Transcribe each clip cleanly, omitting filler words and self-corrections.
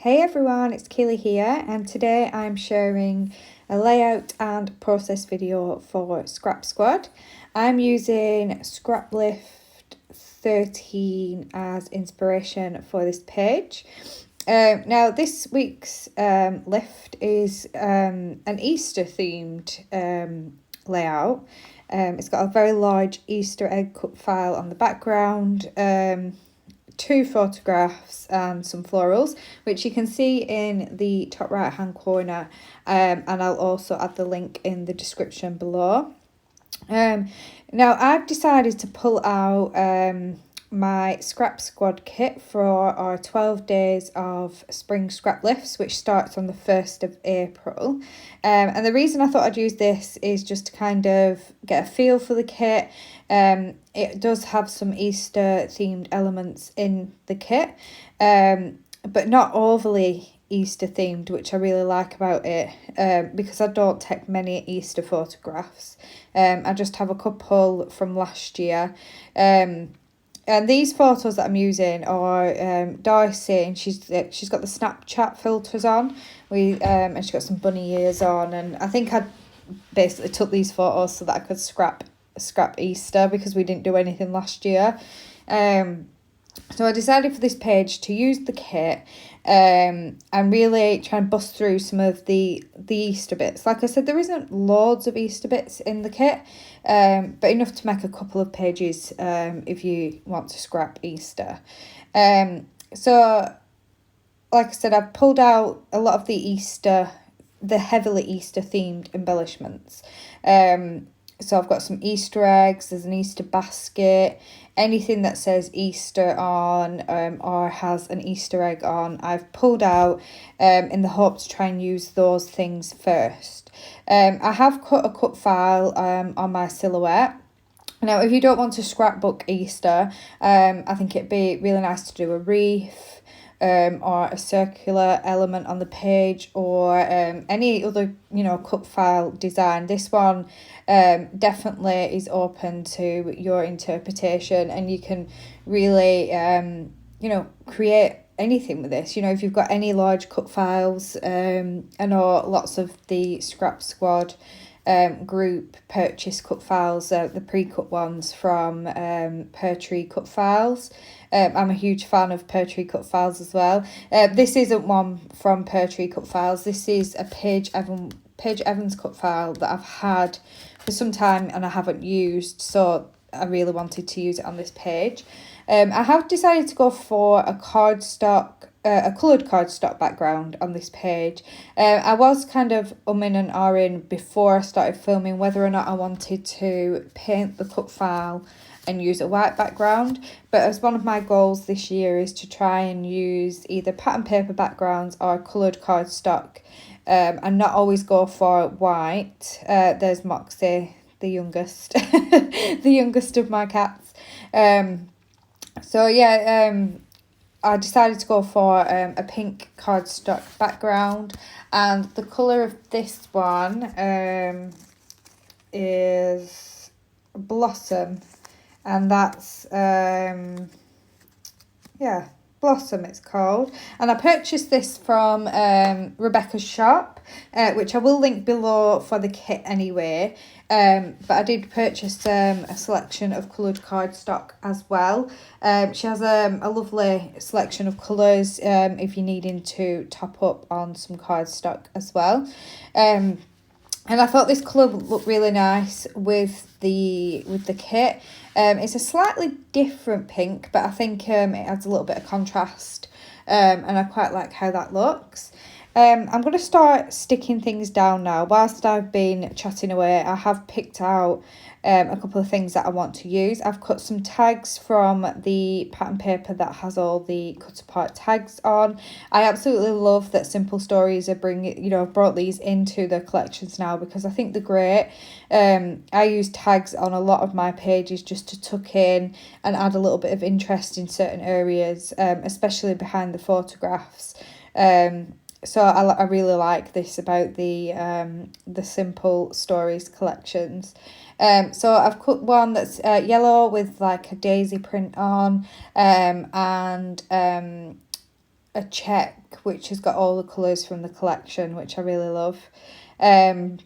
Hey everyone, it's Keely here, and today I'm sharing a layout and process video for Scrap Squad. I'm using Scraplift 13 as inspiration for this page. Now this week's lift is an Easter themed layout. It's got a very large Easter egg cut file on the background, two photographs and some florals, which you can see in the top right hand corner, and I'll also add the link in the description below. Now I've decided to pull out my Scrap Squad kit for our 12 days of spring scrap lifts, which starts on the 1st of April. And the reason I thought I'd use this is just to kind of get a feel for the kit. It does have some Easter themed elements in the kit, but not overly Easter themed, which I really like about it, because I don't take many Easter photographs. I just have a couple from last year. And these photos that I'm using are Darcy, and she's got the Snapchat filters on. And she's got some bunny ears on, and I think I basically took these photos so that I could scrap Easter because we didn't do anything last year. So I decided for this page to use the kit and really try and bust through some of the Easter bits. Like I said, there isn't loads of Easter bits in the kit, but enough to make a couple of pages if you want to scrap Easter. So like I said, I've pulled out a lot of the heavily Easter themed embellishments. So I've got some Easter eggs, there's an Easter basket, anything that says Easter on or has an Easter egg on, I've pulled out in the hope to try and use those things first. I have cut a cut file on my silhouette. Now, if you don't want to scrapbook Easter, I think it'd be really nice to do a wreath, or a circular element on the page, or any other cut file design. This one definitely is open to your interpretation, and you can really create anything with this. If you've got any large cut files, I know lots of the Scrap Squad group purchase cut files, the pre-cut ones from Pear Tree Cut Files. I'm a huge fan of Pear Tree Cut Files as well. This isn't one from Pear Tree Cut Files. This is a Paige Evans cut file that I've had for some time and I haven't used, so I really wanted to use it on this page. I have decided to go for a coloured cardstock background on this page. I was kind of umming and ahhing before I started filming whether or not I wanted to paint the cut file and use a white background, but as one of my goals this year is to try and use either pattern paper backgrounds or coloured cardstock, and not always go for white. There's Moxie, the youngest the youngest of my cats. So yeah, I decided to go for a pink cardstock background, and the colour of this one is Blossom, and that's Blossom it's called. And I purchased this from Rebecca's shop, which I will link below for the kit anyway. But I did purchase a selection of coloured cardstock as well. She has a lovely selection of colours if you're needing to top up on some cardstock as well. And I thought this colour would look really nice with the kit. It's a slightly different pink, but I think it adds a little bit of contrast, and I quite like how that looks. I'm going to start sticking things down now. Whilst I've been chatting away, I have picked out a couple of things that I want to use. I've cut some tags from the pattern paper that has all the cut apart tags on. I absolutely love that Simple Stories are brought these into the collections now, because I think they're great. I use tags on a lot of my pages just to tuck in and add a little bit of interest in certain areas, especially behind the photographs. So I really like this about the Simple Stories collections. So I've cut one that's yellow with like a daisy print on, and a check which has got all the colours from the collection, which I really love. But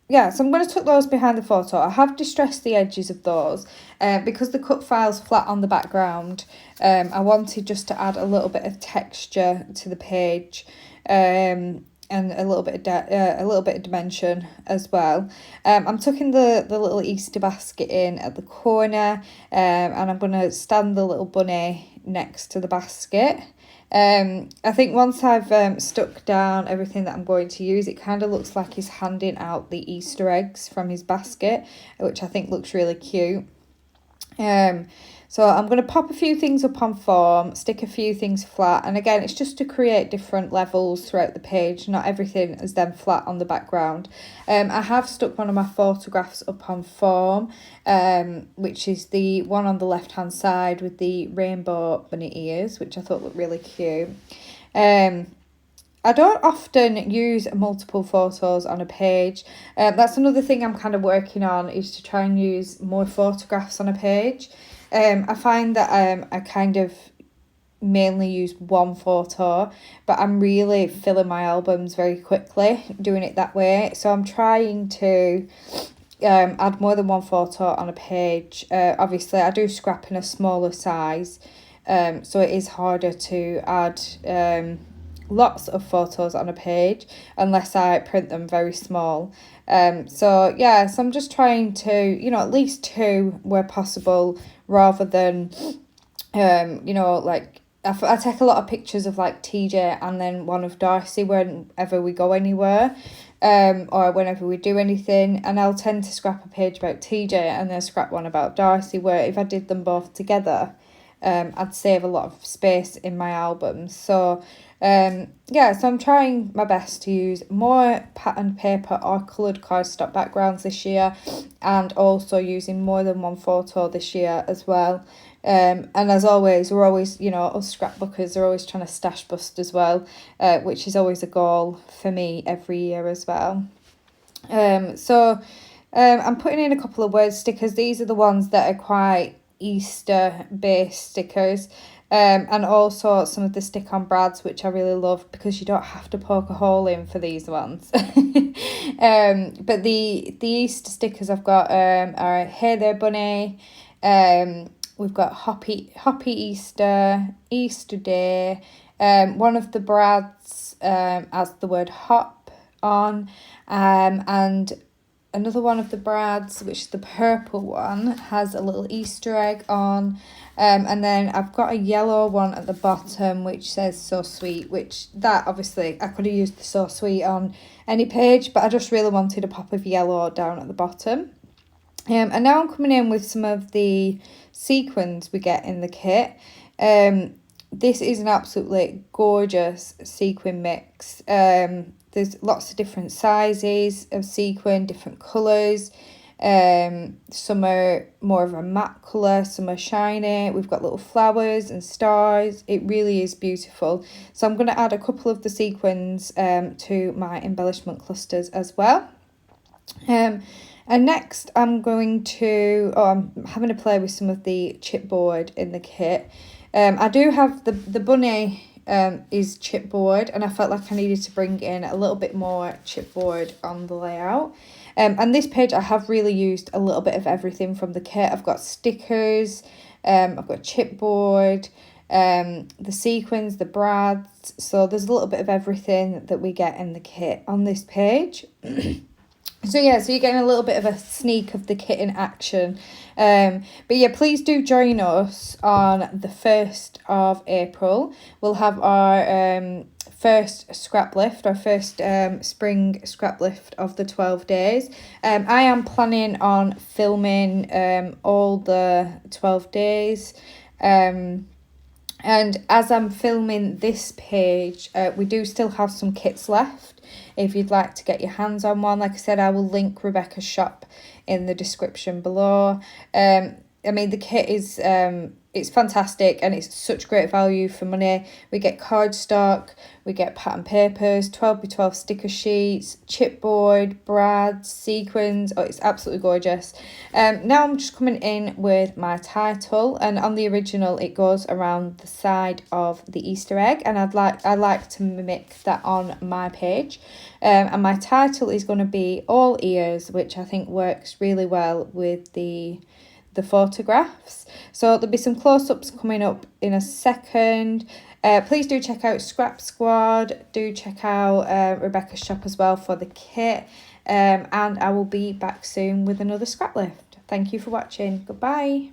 yeah, so I'm going to tuck those behind the photo. I have distressed the edges of those because the cut file's flat on the background. I wanted just to add a little bit of texture to the page, and a little bit of dimension as well. I'm tucking the little Easter basket in at the corner, and I'm going to stand the little bunny next to the basket. I think once I've stuck down everything that I'm going to use, it kind of looks like he's handing out the Easter eggs from his basket, which I think looks really cute. So I'm going to pop a few things up on form, stick a few things flat, and again, it's just to create different levels throughout the page. Not everything is then flat on the background. I have stuck one of my photographs up on form, which is the one on the left hand side with the rainbow bunny ears, which I thought looked really cute. I don't often use multiple photos on a page. That's another thing I'm kind of working on, is to try and use more photographs on a page. I find that I kind of mainly use one photo, but I'm really filling my albums very quickly doing it that way. So I'm trying to add more than one photo on a page. Obviously, I do scrap in a smaller size, so it is harder to add lots of photos on a page unless I print them very small. So yeah, so I'm just trying to, at least two where possible, rather than like I take a lot of pictures of like TJ and then one of Darcy whenever we go anywhere, or whenever we do anything, and I'll tend to scrap a page about TJ and then scrap one about Darcy, where if I did them both together, I'd save a lot of space in my albums. So yeah, so I'm trying my best to use more patterned paper or coloured cardstock backgrounds this year, and also using more than one photo this year as well. And as always, we're always, us scrapbookers are always trying to stash bust as well, which is always a goal for me every year as well. So I'm putting in a couple of word stickers. These are the ones that are quite Easter based stickers, and also some of the stick on brads, which I really love because you don't have to poke a hole in for these ones. But the Easter stickers I've got are Hey There Bunny, we've got Hoppy Easter, Easter Day, one of the brads has the word hop on, and another one of the brads, which is the purple one, has a little Easter egg on. And then I've got a yellow one at the bottom which says So Sweet, which that obviously I could have used the So Sweet on any page, but I just really wanted a pop of yellow down at the bottom. And now I'm coming in with some of the sequins we get in the kit. This is an absolutely gorgeous sequin mix. There's lots of different sizes of sequin, different colours. Some are more of a matte colour, some are shiny. We've got little flowers and stars. It really is beautiful. So I'm going to add a couple of the sequins to my embellishment clusters as well. And next I'm having a play with some of the chipboard in the kit. I do have the bunny is chipboard, and I felt like I needed to bring in a little bit more chipboard on the layout. And this page I have really used a little bit of everything from the kit. I've got stickers, I've got chipboard, the sequins, the brads. So there's a little bit of everything that we get in the kit on this page. So yeah, so you're getting a little bit of a sneak of the kit in action. But yeah, please do join us on the 1st of April. We'll have our first Scraplift, our first spring Scraplift of the 12 days. I am planning on filming all the 12 days. And as I'm filming this page, we do still have some kits left. If you'd like to get your hands on one, like I said, I will link Rebecca's shop in the description below. I mean, the kit is it's fantastic and it's such great value for money. We get cardstock, we get pattern papers, 12x12 sticker sheets, chipboard, brads, sequins. Oh, it's absolutely gorgeous. Now I'm just coming in with my title, and on the original it goes around the side of the Easter egg, and I like to mimic that on my page. And my title is going to be All Ears, which I think works really well with the photographs. So there'll be some close-ups coming up in a second. Please do check out Scrap Squad. Do check out Rebecca's shop as well for the kit. And I will be back soon with another Scraplift. Thank you for watching. Goodbye.